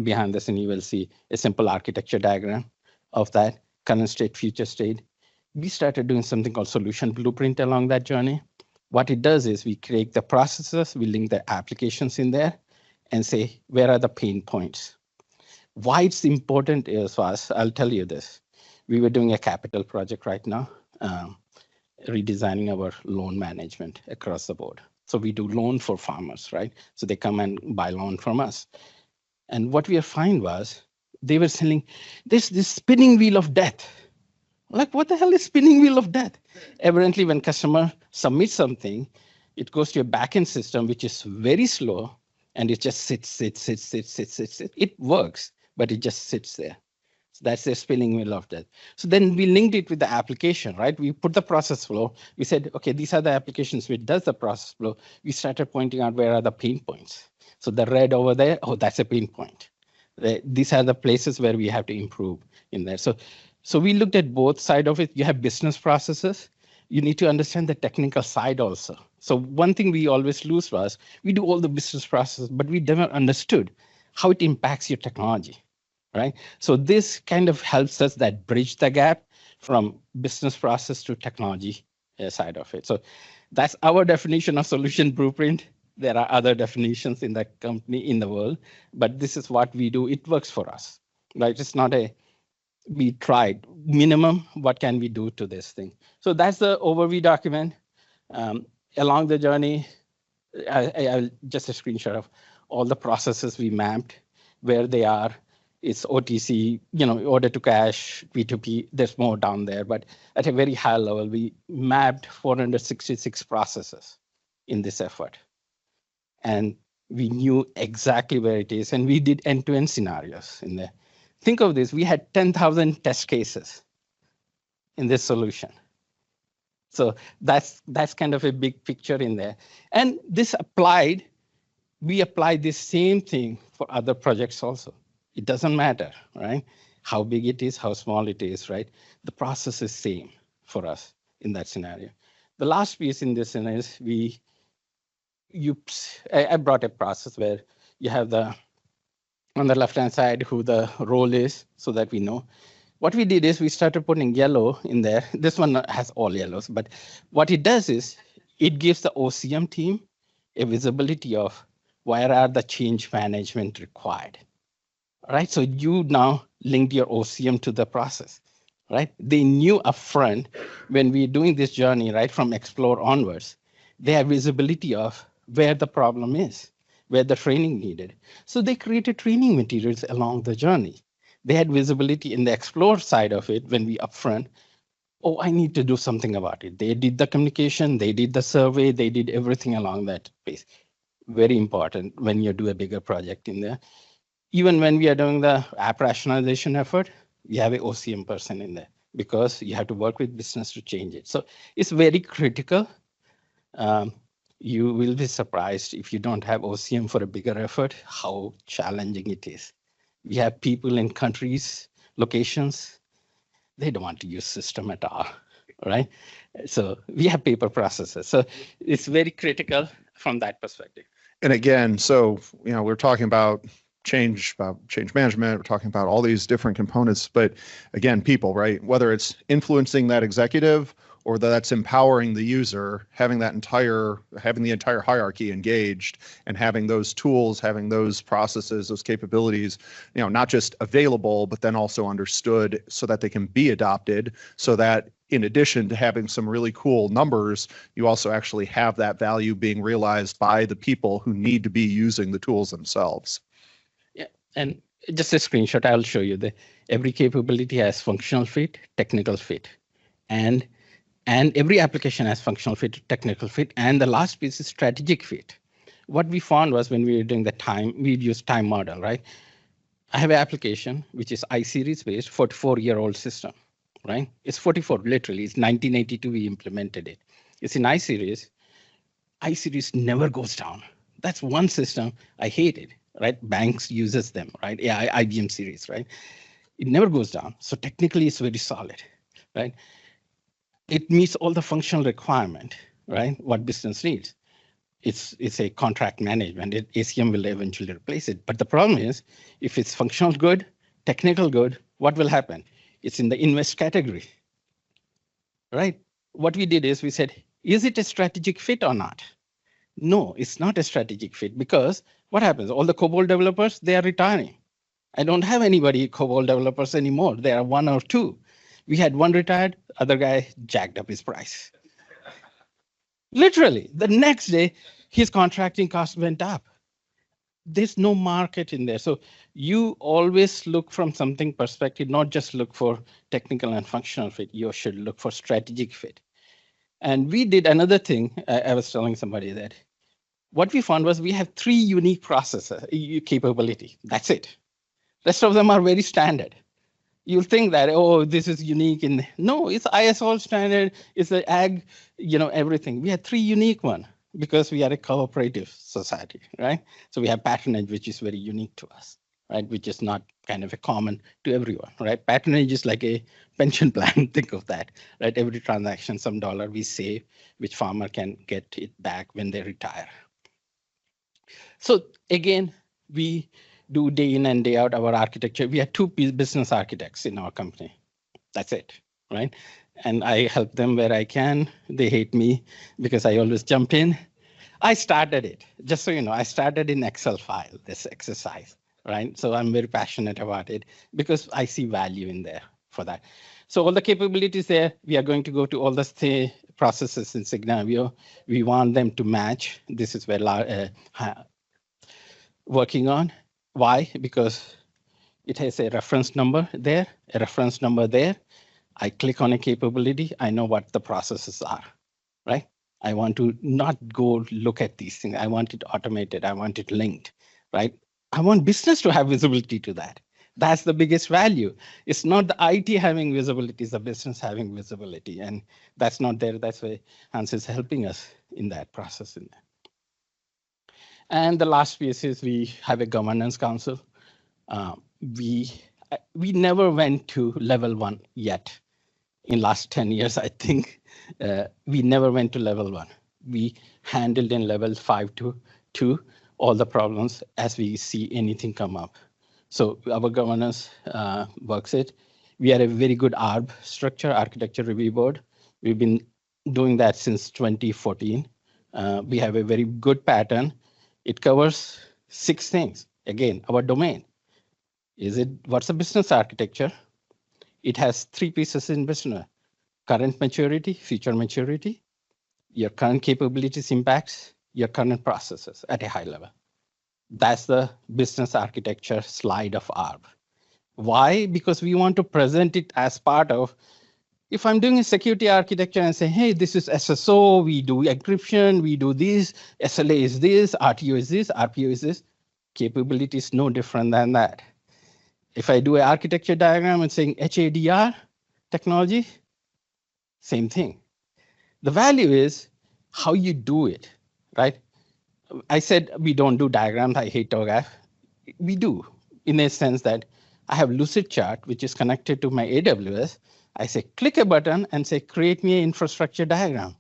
behind this, and you will see a simple architecture diagram of that, current state, future state. We started doing something called solution blueprint along that journey. What it does is we create the processes, we link the applications in there and say, where are the pain points? Why it's important is for us, I'll tell you this. We were doing a capital project right now, redesigning our loan management across the board. So we do loan for farmers, right? So they come and buy loan from us. And what we find was they were selling this spinning wheel of death. Like, what the hell is spinning wheel of death? Evidently, when customer submits something, it goes to a backend system, which is very slow, and it just sits. It works, but it just sits there. So that's the spinning wheel of death. So then we linked it with the application, right? We put the process flow. We said, okay, these are the applications which does the process flow. We started pointing out where are the pain points. So the red over there, oh, that's a pain point. These are the places where we have to improve in there. So we looked at both side of it. You have business processes. You need to understand the technical side also. So one thing we always lose was we do all the business processes, but we never understood how it impacts your technology, right? So this kind of helps us that bridge the gap from business process to technology side of it. So that's our definition of solution blueprint. There are other definitions in the company, in the world, but this is what we do. It works for us, right? It's not a, we tried minimum, what can we do to this thing? So that's the overview document. Along the journey, I'll just a screenshot of all the processes we mapped, where they are. It's OTC, order to cash, P2P, there's more down there, but at a very high level, we mapped 466 processes in this effort. And we knew exactly where it is, and we did end-to-end scenarios in there. Think of this, we had 10,000 test cases in this solution. So that's kind of a big picture in there. And this we applied this same thing for other projects also. It doesn't matter, right? How big it is, how small it is, right? The process is same for us in that scenario. The last piece in this is I brought a process where you have on the left-hand side who the role is so that we know. What we did is we started putting yellow in there. This one has all yellows, but what it does is it gives the OCM team a visibility of where are the change management required, right? So you now linked your OCM to the process, right? They knew upfront when we're doing this journey, right, from explore onwards, they have visibility of where the problem is, where the training needed. So they created training materials along the journey. They had visibility in the explore side of it when we upfront, oh, I need to do something about it. They did the communication, they did the survey, they did everything along that space. Very important when you do a bigger project in there. Even when we are doing the app rationalization effort, we have an OCM person in there because you have to work with business to change it. So it's very critical. You will be surprised if you don't have OCM for a bigger effort, how challenging it is. We have people in countries, locations, they don't want to use system at all, right? So we have paper processes. So it's very critical from that perspective. And again, so, we're talking about change management, we're talking about all these different components, but again, people, right? Whether it's influencing that executive or that's empowering the user, having the entire hierarchy engaged and having those tools, having those processes, those capabilities, not just available, but then also understood so that they can be adopted, so that in addition to having some really cool numbers, you also actually have that value being realized by the people who need to be using the tools themselves. Yeah, and just a screenshot, I'll show you. Every capability has functional fit, technical fit, and every application has functional fit, technical fit, and the last piece is strategic fit. What we found was when we were doing the time, we'd use time model, right? I have an application which is iSeries based, 44-year-old system, right? It's 44, literally. It's 1982 we implemented it. It's in iSeries. iSeries never goes down. That's one system I hated, right? Banks uses them, right? Yeah, IBM series, right? It never goes down. So technically it's very solid, right? It meets all the functional requirement, right? What business needs. It's a contract management. ACM will eventually replace it. But the problem is, if it's functional good, technical good, what will happen? It's in the invest category, right? What we did is we said, is it a strategic fit or not? No, it's not a strategic fit because what happens? All the COBOL developers, they are retiring. I don't have anybody COBOL developers anymore. There are one or two. We had one retired, other guy jacked up his price. Literally, the next day, his contracting cost went up. There's no market in there. So you always look from something perspective, not just look for technical and functional fit. You should look for strategic fit. And we did another thing. I was telling somebody that what we found was we have 3 unique processor capability. That's it. Rest of them are very standard. You'll think that, oh, this is unique. No, it's ISO standard, it's the ag, everything. We have three unique one because we are a cooperative society, right? So we have patronage, which is very unique to us, right? Which is not kind of a common to everyone, right? Patronage is like a pension plan. Think of that, right? Every transaction, some dollar we save, which farmer can get it back when they retire. So again, we do day in and day out our architecture. We have two business architects in our company. That's it, right? And I help them where I can. They hate me because I always jump in. I started it, just so you know, I started in Excel file, this exercise, right? So I'm very passionate about it because I see value in there for that. So all the capabilities there, we are going to go to all the processes in Signavio. We want them to match. This is where working on. Why? Because it has a reference number there, a reference number there. I click on a capability, I know what the processes are, right? I want to not go look at these things. I want it automated. I want it linked, right? I want business to have visibility to that. That's the biggest value. It's not the IT having visibility, it's the business having visibility. And that's not there. That's why Hans is helping us in that process. And the last piece is we have a governance council. We never went to level 1 yet. In last 10 years, I think we never went to level 1. We handled in level 5 to 2 all the problems as we see anything come up. So our governance works it. We are a very good ARB structure, Architecture Review Board. We've been doing that since 2014. We have a very good pattern. It covers 6 things. Again, our domain. What's the business architecture? It has 3 pieces in business: current maturity, future maturity, your current capabilities impacts, your current processes at a high level. That's the business architecture slide of ARB. Why? Because we want to present it as part of, if I'm doing a security architecture and say, hey, this is SSO, we do encryption, we do this, SLA is this, RTO is this, RPO is this, capability is no different than that. If I do an architecture diagram and saying HADR technology, same thing. The value is how you do it, right? I said we don't do diagrams. I hate TOGAF. We do, in a sense that I have Lucid Chart, which is connected to my AWS. I say, click a button and say, create me an infrastructure diagram.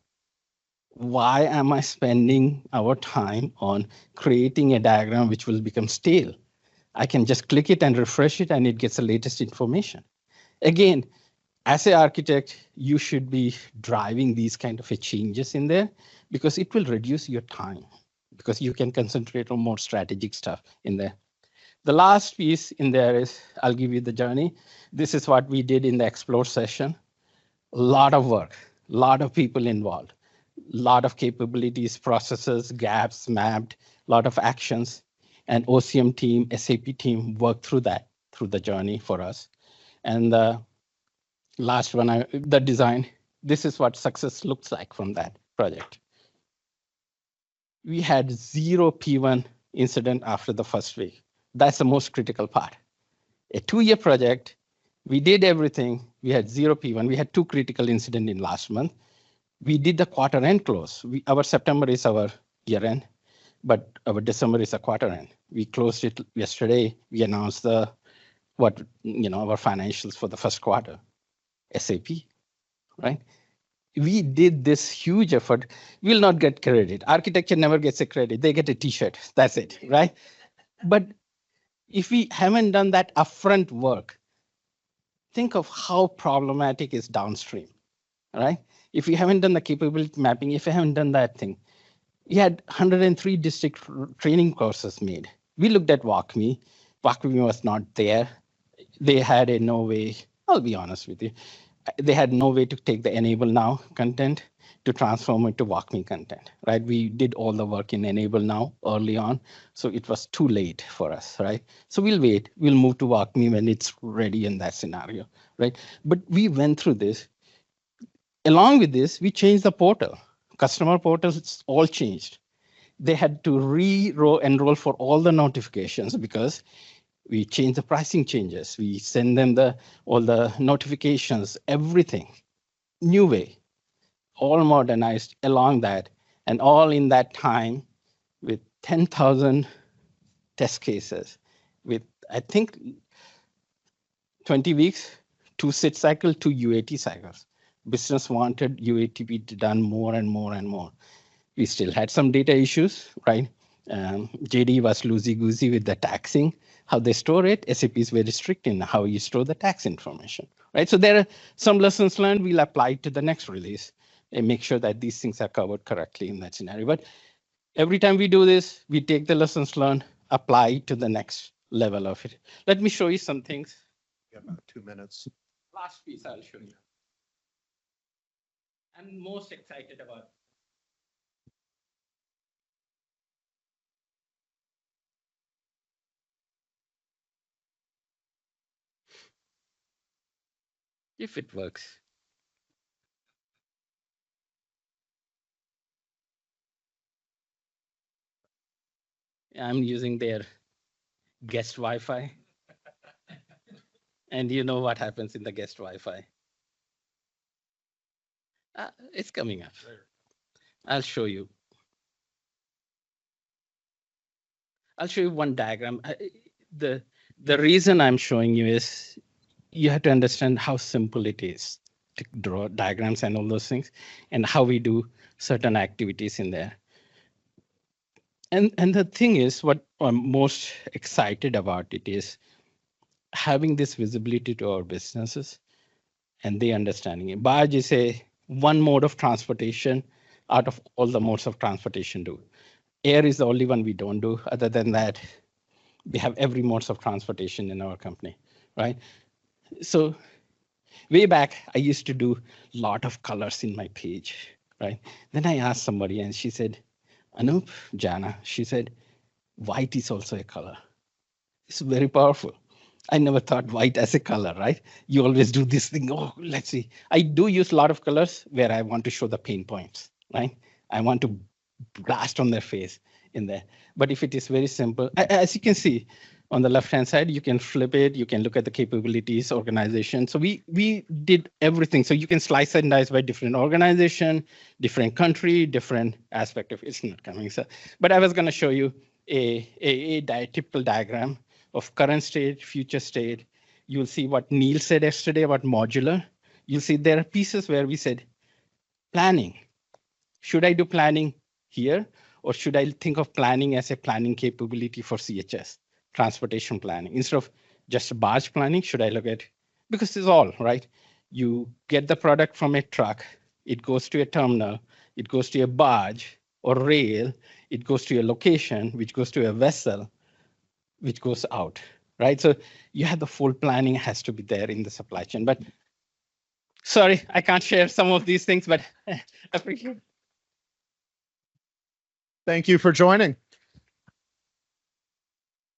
Why am I spending our time on creating a diagram which will become stale? I can just click it and refresh it, and it gets the latest information. Again, as an architect, you should be driving these kind of changes in there because it will reduce your time, because you can concentrate on more strategic stuff in there. The last piece in there is, I'll give you the journey. This is what we did in the explore session. A lot of work, a lot of people involved, a lot of capabilities, processes, gaps mapped, a lot of actions, and OCM team, SAP team worked through that, through the journey for us. And the last one, the design, this is what success looks like from that project. We had 0 P1 incident after the first week. That's the most critical part. A 2-year project, we did everything. We had 0 P1. We had 2 critical incidents in last month. We did the quarter end close. Our September is our year end, but our December is a quarter end. We closed it yesterday. We announced our financials for the first quarter. SAP, right? We did this huge effort. We'll not get credit. Architecture never gets a credit. They get a T-shirt. That's it, right? But if we haven't done that upfront work, think of how problematic is downstream, right? If you haven't done the capability mapping, if you haven't done that thing, you had 103 district training courses made. We looked at WalkMe. WalkMe was not there. They had no way, I'll be honest with you, they had no way to take the Enable Now content to transform it to WalkMe content, right? We did all the work in Enable Now early on, so it was too late for us, right? So we'll wait. We'll move to WalkMe when it's ready in that scenario, right? But we went through this. Along with this, we changed the portal. Customer portals all changed. They had to enroll for all the notifications because We change the pricing changes. We send them all the notifications, everything. New way, all modernized along that, and all in that time with 10,000 test cases, with, I think, 20 weeks, 2 sit cycle, 2 UAT cycles. Business wanted UAT be done more and more and more. We still had some data issues, right? JD was loosey-goosey with the taxing, how they store it. SAP is very strict in how you store the tax information, right? So there are some lessons learned we'll apply to the next release and make sure that these things are covered correctly in that scenario. But every time we do this, we take the lessons learned, apply to the next level of it. Let me show you some things. Got about 2 minutes. Last piece I'll show you. I'm most excited about. If it works. I'm using their guest Wi-Fi. And you know what happens in the guest Wi-Fi. It's coming up. I'll show you. I'll show you one diagram. The reason I'm showing you is you have to understand how simple it is to draw diagrams and all those things, and how we do certain activities in there. And the thing is, what I'm most excited about it is having this visibility to our businesses and they understanding it. Barge is one mode of transportation out of all the modes of transportation do. Air is the only one we don't do. Other than that, we have every modes of transportation in our company, right? So way back, I used to do a lot of colors in my page, right? Then I asked somebody and she said, Anoop, Jana, she said, white is also a color. It's very powerful. I never thought white as a color, right? You always do this thing. Oh, let's see. I do use a lot of colors where I want to show the pain points, right? I want to blast on their face in there. But if it is very simple, as you can see on the left-hand side, you can flip it. You can look at the capabilities, organization. So we did everything. So you can slice and dice by different organization, different country, different aspect of it's not coming. So, but I was going to show you a typical diagram of current state, future state. You'll see what Neil said yesterday about modular. You'll see there are pieces where we said planning. Should I do planning here, or should I think of planning as a planning capability for CHS, transportation planning? Instead of just barge planning, should I look at, because it's all, right? You get the product from a truck, it goes to a terminal, it goes to a barge or rail, it goes to a location, which goes to a vessel, which goes out, right? So you have the full planning has to be there in the supply chain. But sorry, I can't share some of these things, but I appreciate it. Thank you for joining.